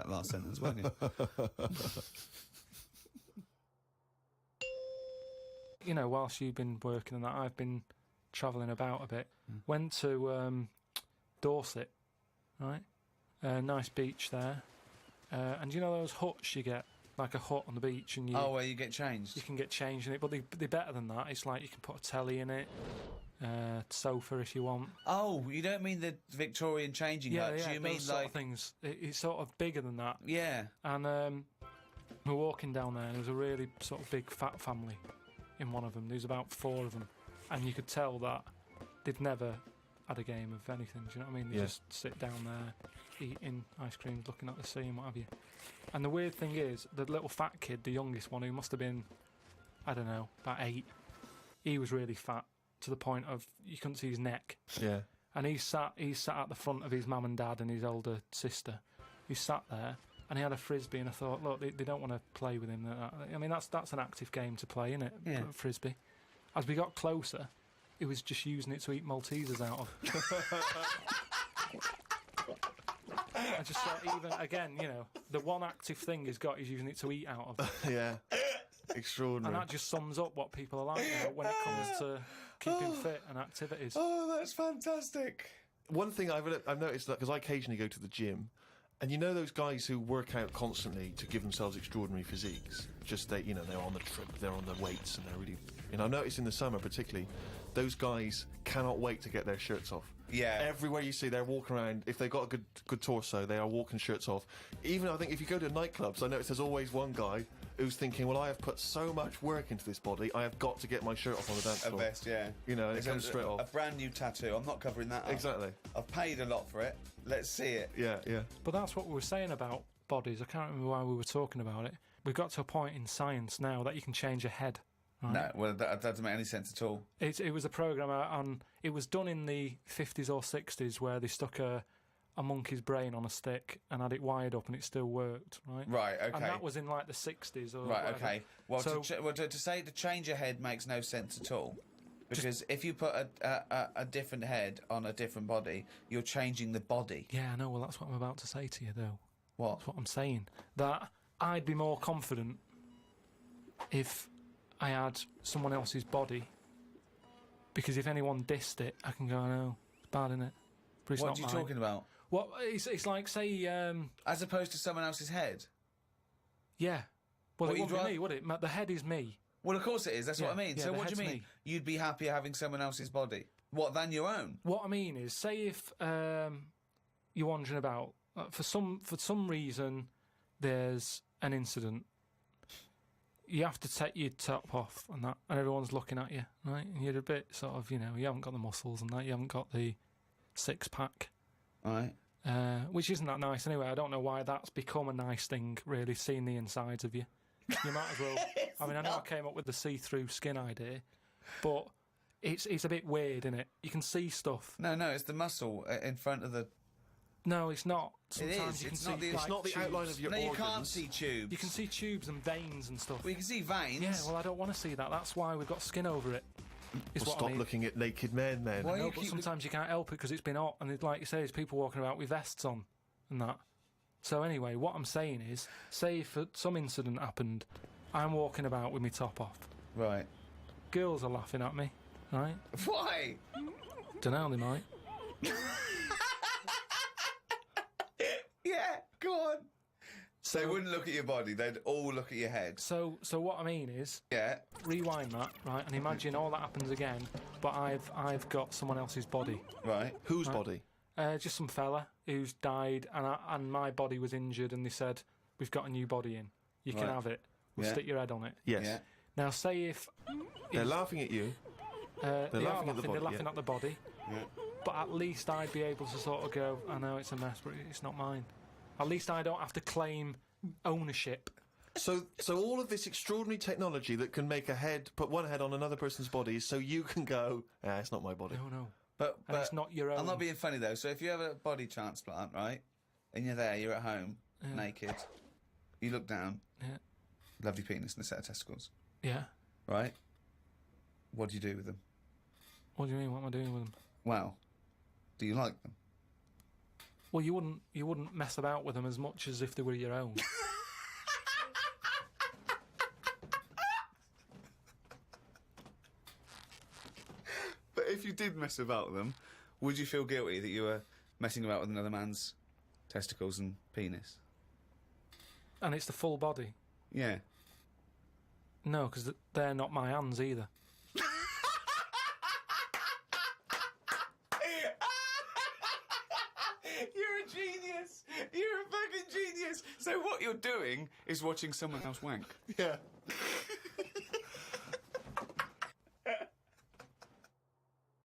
that last sentence, weren't you? You know, whilst you've been working on that, I've been travelling about a bit. Went to Dorset, right? Nice beach there. And you know those huts you get? Like a hut on the beach, and where you get changed. You can get changed in it, but they're better than that. It's like you can put a telly in it, sofa if you want. Oh, you don't mean the Victorian changing huts? Yeah, you those mean sort like of things? It's sort of bigger than that. Yeah. And we're walking down there, and there was a really sort of big fat family in one of them. There was about 4 of them, and you could tell that they'd never had a game of anything. Do you know what I mean? They just sit down there, eating ice creams, looking at the sea and what have you. And the weird thing is, the little fat kid, the youngest one, who must have been, I don't know, about 8, he was really fat to the point of you couldn't see his neck. Yeah. And he sat at the front of his mum and dad and his older sister. He sat there and he had a frisbee, and I thought, look, they don't want to play with him. I mean, that's an active game to play, isn't it? Yeah. Frisbee. As we got closer, he was just using it to eat Maltesers out of. I just thought, even again, you know, the one active thing he's got is using it to eat out of. Yeah. Extraordinary. And that just sums up what people are like, you know, when it comes to keeping fit and activities. Oh, that's fantastic. One thing I've noticed, that because I occasionally go to the gym, and you know those guys who work out constantly to give themselves extraordinary physiques, just they're on the trip, they're on the weights, and they're really, you know, I noticed in the summer particularly, those guys cannot wait to get their shirts off. Yeah. Everywhere you see, they're walking around. If they've got a good torso, they are walking shirts off. Even, I think, if you go to nightclubs, I notice there's always one guy who's thinking, well, I have put so much work into this body, I have got to get my shirt off on the dance floor. A vest, yeah. You know, and it comes straight off. A brand new tattoo. I'm not covering that up. Exactly. I've paid a lot for it. Let's see it. Yeah, yeah. But that's what we were saying about bodies. I can't remember why we were talking about it. We've got to a point in science now that you can change your head. Right? No, well, that doesn't make any sense at all. It was a programme on... It was done in the 50s or 60s where they stuck a monkey's brain on a stick and had it wired up and it still worked, right? Right, okay. And that was in, like, the 60s or Right, whatever. okay. Well, So, to say to change your head makes no sense at all. Because if you put a different head on a different body, you're changing the body. yeah, I know. Well, that's what I'm about to say to you, though. What? That's what I'm saying. That I'd be more confident if I had someone else's body, because if anyone dissed it, I can go, I know, it's bad, innit? But it's What not are you mine. talking about? Well, it's like, say... As opposed to someone else's head? yeah. Well, What, it you'd wouldn't be rather- me, would it? The head is me. Well, of course it is. That's what I mean. yeah, So the what do you head's mean? me. You'd be happier having someone else's body? What, than your own? What I mean is, say if you're wandering about, for some reason, there's an incident. You have to take your top off and that, and everyone's looking at you, right? And you're a bit sort of, you know, you haven't got the muscles and that, you haven't got the six-pack. Right. Which isn't that nice anyway. I don't know why that's become a nice thing, really, seeing the insides of you. You might as well... I mean, I know I came up with the see-through skin idea, but it's a bit weird, isn't it? You can see stuff. No, it's the muscle in front of the... No, it's not. It Sometimes is. you can It's see not the- It's like, not the tubes. outline of your No, organs. you can't see tubes. You can see tubes and veins and stuff. Well, you can see veins. Yeah, well, I don't want to see that. That's why we've got skin over it. Is Well, what stop I mean. looking at naked men, then. Why- No, you but keep- sometimes you can't help it because it's been hot, and like you say, there's people walking about with vests on and that. So anyway, what I'm saying is, say if some incident happened, I'm walking about with my top off. Right. Girls are laughing at me, right? Why? Dunno, they might. Yeah, go on. So they wouldn't look at your body, they'd all look at your head. So what I mean is, Yeah. rewind that, right, and imagine all that happens again, but I've got someone else's body. Right. Whose body? Just some fella who's died, and my body was injured, and they said, we've got a new body in. You can Right. have it. We'll Yeah. stick your head on it. Yes. Yeah. Now, say if... They're laughing at you. they are laughing at the body, they're laughing yeah. at the body. Yeah. But at least I'd be able to sort of go, I know it's a mess, but it's not mine. At least I don't have to claim ownership. So all of this extraordinary technology that can make put one head on another person's body is so you can go, it's not my body. No. But And it's not your own. I'm not being funny though. So if you have a body transplant, right, and you're there, you're at home, naked, you look down, Yeah. lovely penis and a set of testicles, Yeah. right? What do you do with them? What do you mean? What am I doing with them? Well, do you like them? Well, you wouldn't mess about with them as much as if they were your own. But if you did mess about with them, would you feel guilty that you were messing about with another man's testicles and penis? And it's the full body. Yeah. No, because they're not my hands either. You're a genius! You're a fucking genius! So what you're doing is watching someone else wank. Yeah.